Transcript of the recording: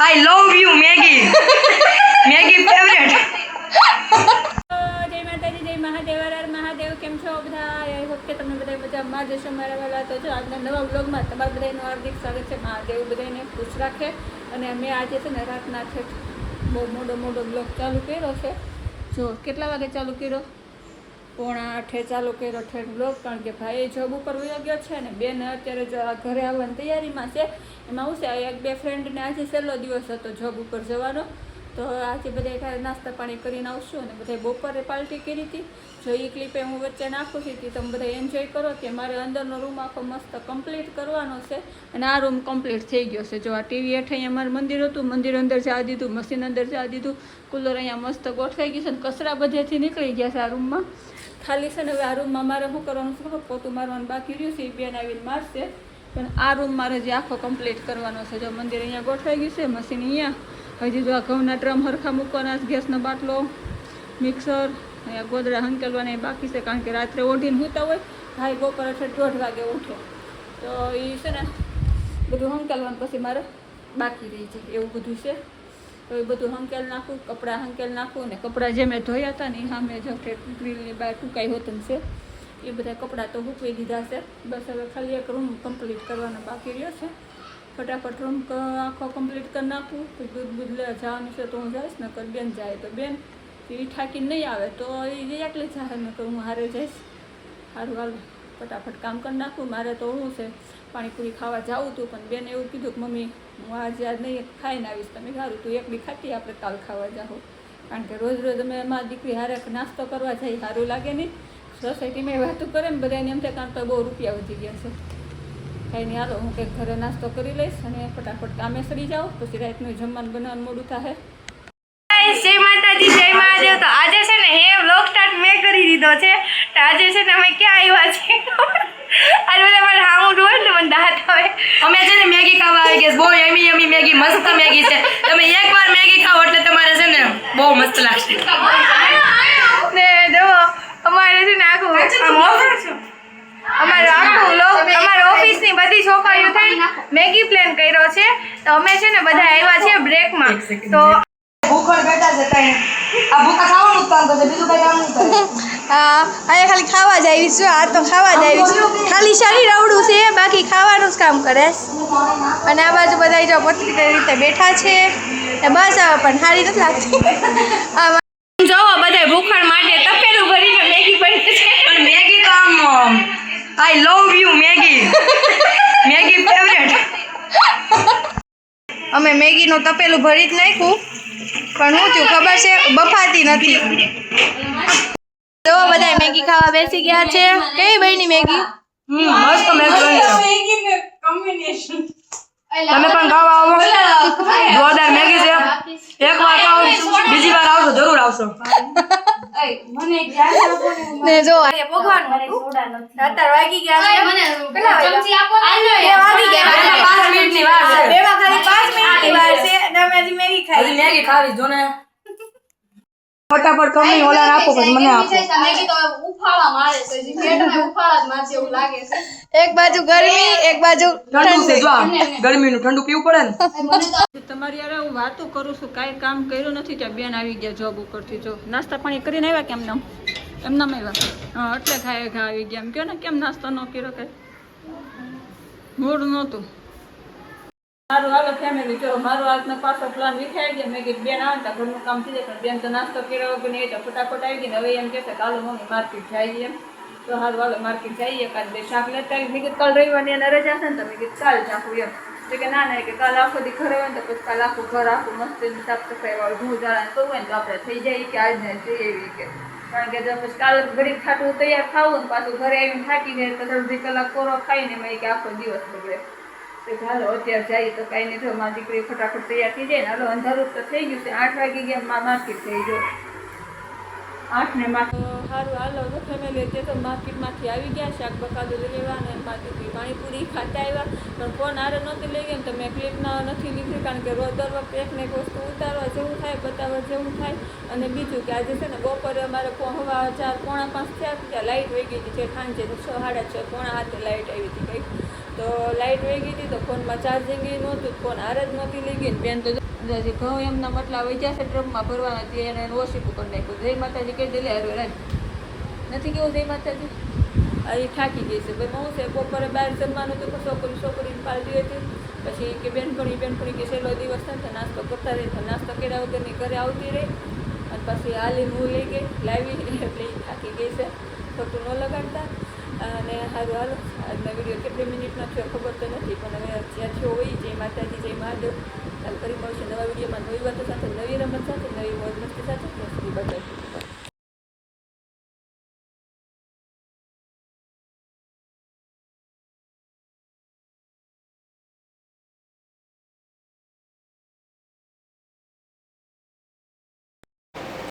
I love you, Maggie. Maggie favorite. જય માતાજી, જય મહાદેવ, હર હર મહાદેવ. કેમ છો બધા? આઈ હોપ કે તમે બધા મજામાં જ હશો. મારા વાલા તો જો આજના નવા વ્લોગમાં તમારા બધાનું હાર્દિક સ્વાગત છે. મહાદેવ બધાને ખુશ રાખે. અને અમે આજે છે ને રાતના બહુ મોટો બ્લોગ ચાલુ કર્યો છે. જો કેટલા વાગે ચાલુ કર્યો? 7:45 ચાલુ કર્યો ઠેઠ બ્લોગ. કારણ કે ભાઈ જોબ ઉપર વયો ગયો છે ને બેન અત્યારે જો ઘરે આવવાની તૈયારીમાં છે. એમાં હું છે એક બે ફ્રેન્ડને આજે છેલ્લો દિવસ હતો જોબ ઉપર જવાનો. તો આજે બધા નાસ્તા પાણી કરીને આવશું. અને બધા બપોરે પાર્ટી કરી હતી. જો એ ક્લિપે હું વચ્ચે નાખું છું તમે બધા એન્જોય કરો. કે મારે અંદરનો રૂમ આખો મસ્ત કમ્પ્લીટ કરવાનો છે. અને આ રૂમ કમ્પ્લીટ થઈ ગયો છે. જો આ ટીવી હેઠ અહીંયા અમારું મંદિર હતું, મંદિર અંદર જવા દીધું, મશીન અંદર જવા દીધું, કુલર અહીંયા મસ્ત ગોઠવાઈ ગયું છે. અને કચરા બધેથી નીકળી ગયા છે આ રૂમમાં. ખાલી છે ને હવે આ રૂમમાં મારે શું કરવાનું છે ખબર? પોતું મારવાનું બાકી રહ્યું છે. એ બેન આવીને મારશે. પણ આ રૂમ મારે જે આખો કમ્પ્લીટ કરવાનો છે. જો મંદિર અહીંયા ગોઠવાઈ ગયું છે, મશીન અહીંયા, હજી જો આ ઘઉંના ડ્રમ હરખા મૂકવાના, ગેસનો બાટલો, મિક્સર, અહીંયા ગોદડા હંકેલવાના બાકી છે. કારણ કે રાત્રે ઓઢીને સૂતા હોય, ભાઈ બપોરે 1:30 વાગે ઉઠે. તો એ છે ને બધું હંકેલવાનું પછી મારે બાકી રહી જાય એવું બધું છે. તો એ બધું હંકેલ નાખું, કપડાં હંકેલ નાખું. ને કપડાં જે મેં ધોયા હતા ને એ સામે જો ગ્રીલની બહાર ટૂંકાઈ હોતું છે. એ બધા કપડાં તો સૂકવી દીધા છે. બસ હવે ખાલી એક રૂમ કમ્પ્લીટ કરવાનો બાકી રહ્યો છે. ફટાફટ રૂમ આખો કમ્પ્લીટ કરી નાખું. દૂધ બૂધ લેવા જવાનું છે તો હું જઈશ. ને કર બેન જાય તો બેન એ થાકીને નહીં આવે તો એ એકલી જાહેર ને તો હું હારે જઈશ. સારું હાલ ફટાફટ કામ કરી નાખું. મારે તો હું છે પાણીપુરી ખાવા જાવું હતું. પણ બેન એવું કીધું કે મમ્મી હું આજે નહીં ખાઈને આવીશ. તમે સારું તું એક બી ખાતી આપણે કાલ ખાવા જાઓ. કારણ કે રોજ રોજ અમે મારી દીકરી હારે નાસ્તો કરવા જઈએ સારું લાગે નહીં. સોસાયટીમાં વાતું કરે ને બધાને એમ થાય કારણ તો બહુ રૂપિયા વધી ગયા છે. કાંઈ નહીં હાલો હું કંઈક ઘરે નાસ્તો કરી લઈશ અને ફટાફટ કામે સરી જાઉં. પછી રાતનું જમવાનું બનાવવાનું મોડું થાય. જય માતાજી, જય મહાદેવ. તો આજે છે ને હે વ્લોગ સ્ટાર્ટ મેં કરી દીધો છે. તો આજે છે ને અમે ક્યાં આવ્યા છીએ? આજે બધા મારે હામું જોવે ને મને દાંત આવે. અમે છે ને મેગી ખાવા આવી ગયા. બહુ યમી મેગી, મસ્ત મેગી છે. તમે એકવાર મેગી ખાઓ એટલે તમારે છે ને બહુ મસ્ત લાગશે. ને જો અમારે છે ને આખું અમારા ઓફિસની બધી છોકરીઓ થઈ મેગી પ્લાન કર્યો છે. તો અમે છે ને બધા આવ્યા છીએ બ્રેકમાં. તો ભૂખડ બેઠા છે કઈ આ ભૂખા ખાવાનું કામ કરે, બીજું કઈ કામ નહીં કરે. હા અહીંયા ખાલી ખાવા જ આવી છું. આ તો ખાવા જ આવી છું. ખાલી શરીર અવળું છે, બાકી ખાવાનું જ કામ કરે. અને આ બાજુ બધા જો પોતરી રીતે બેઠા છે. બસ હવે પણ સારી નથી લાગતી. જોવો બધા ભૂખડ માટે તપેલું ભરીને મેગી બને છે. પણ મેગી તો આમ I love you Maggi. Maggi favourite. અમે મેગીનું તપેલું ભરી જ નાખ્યું. પણ શું થયું ખબર છે? બફાતી નથી. જો બધા મેગી ખાવા બેસી ગયા છે. કેવી બની મેગી? મસ્ત મેગી કોમ્બિનેશન. તમે પણ ખાવા આવો. જોરદાર મેગી છે. એકવાર ખાઓ, બીજી વાર આવશો જરૂર આવશો. ને જો ભગવાન અત્યારે વાગી ગયા છે. મને કેટલા વાગ્યા? 5 મિનિટની વાર છે. બેમાં ખાલી 5 મિનિટની વાર છે. અને અમે હજી મેગી ખાઈ. મેગી ખાવી જો ને. ફટાફટ કમી ઓલા આપો પછી મને આપો. મેગી તો ઉફાળા મારે છે. જે પેટમાં ઉફાળા જ મારશે એવું લાગે છે. એક બાજુ ગરમી, એક બાજુ ઠંડુ છે. જો ગરમીનું ઠંડુ પીવું પડે ને. તમારી યાર હું વાતો કરું છું, કાંઈ કામ કર્યું નથી. ત્યાં બેન આવી ગયા જોબ ઉપરથી. જો નાસ્તા પાણી કરીને આવ્યા કેમ નામ આવ્યા? હા એટલે ખાય આવી ગયા. એમ કહો ને કેમ નાસ્તો ન કર્યો? કાંઈ મૂડ નહોતું. મારું હાલો ફેમિલી જો મારો આજનો પાછો પ્લાન વિખાઈ ગયા. મેં કીધું બેન આવે ઘરનું કામ થઈ જાય. પણ બેન તો નાસ્તો કર્યો કે નહીં તો ફટાફટ આવી ગઈ ને. હવે એમ કહેશે કે હાલો મમ્મી માર્કેટ જઈએ. એમ તો સારું હાલો માર્કેટ જઈએ. કાલ 2 શાક લેતા આવી. મેં કીધું કાલ રવિવારની એને રજા છે ને તો મેં કીધું કાલ જાખું એમ. તો કે ના કે કાલ આખો દી ઘરે હોય ને તો પછી કાલ આખું ઘર આખું મસ્ત સાફ સફાઈ વાળું ભૂ જાળા કરવું હોય ને તો આપણે થઈ જાય કે આજ ને જઈએ એવી કે. કારણ કે જો પછી કાલ ઘડીક ખાટું તૈયાર ખાવું ને પાછું ઘરે આવીને થાકી જાય તો 2 કલાક કોરો ખાઈને મેં કે આખો દિવસ બગડે. તો હાલો અત્યારે જઈએ તો કાંઈ નહીં. જો મારી દીકરી ફટાફટ તૈયાર થઈ જાય ને. હાલો અંધારું તો થઈ ગયું છે. 8 વાગી ગયા માર્કેટ થઈ ગયો. 8 ને સારું હાલો ફેમિલી તે તો માર્કેટમાંથી આવી ગયા. શાક બકાલું લઈ લેવા અને મારી દીકરી પાણીપુરી ખાતા આવ્યા. પણ ફોન હારે નહોતી લઈ ગઈ ને તો મેં ક્લિપ નથી લીધી. કારણ કે રોજ દર વખતે એક ને એક વસ્તુ ઉતારવા જેવું થાય, બતાવવા જેવું થાય. અને બીજું કે આજે છે ને બપોરે અમારે 4:45 થયા ત્યાં લાઇટ વહી ગઈ હતી. જે સાંજે 6, 6:30, 6, 7 લાઇટ આવી હતી કંઈક. તો તો લાઇટ વહી ગઈ હતી તો ફોનમાં ચાર્જિંગ નહોતું, ફોન હાર જ નહોતી લઈ ગઈ ને બેન તો હજી ઘઉં એમના મતલા વૈજા છે ટ્રકમાં ભરવાના હતી એને ઓછી કરી નાખ્યું. જય માતાજી કહી દે લે હારું રાજ નથી કેવું જય માતાજી એ થાકી ગઈ છે ભાઈ હું છે બપોરે બહાર જમવાનું તો છોકરીની પાલટી હતી. પછી કે બેનપણી કે છેલ્લો દિવસ થાય તો નાસ્તો કરતા રહી તો નાસ્તો કર્યા વગરની ઘરે આવતી રહી અને પછી હાલીને હું લઈ ગઈ લાવી એટલે એ થાકી ગઈ છે. ખોટું ન લગાડતા અને સારું હાલો આજનો વિડીયો કેટલી મિનિટનો થયો ખબર તો નથી પણ હવે જ્યાં થયો હોય જય માતાજી જય મહાદેવ. કાલ ફરી મળશે નવા વિડીયોમાં નવી વાતો સાથે નવી રમત સાથે નવી મોજ મસ્તી સાથે ત્યાં સુધી બતાવીશું.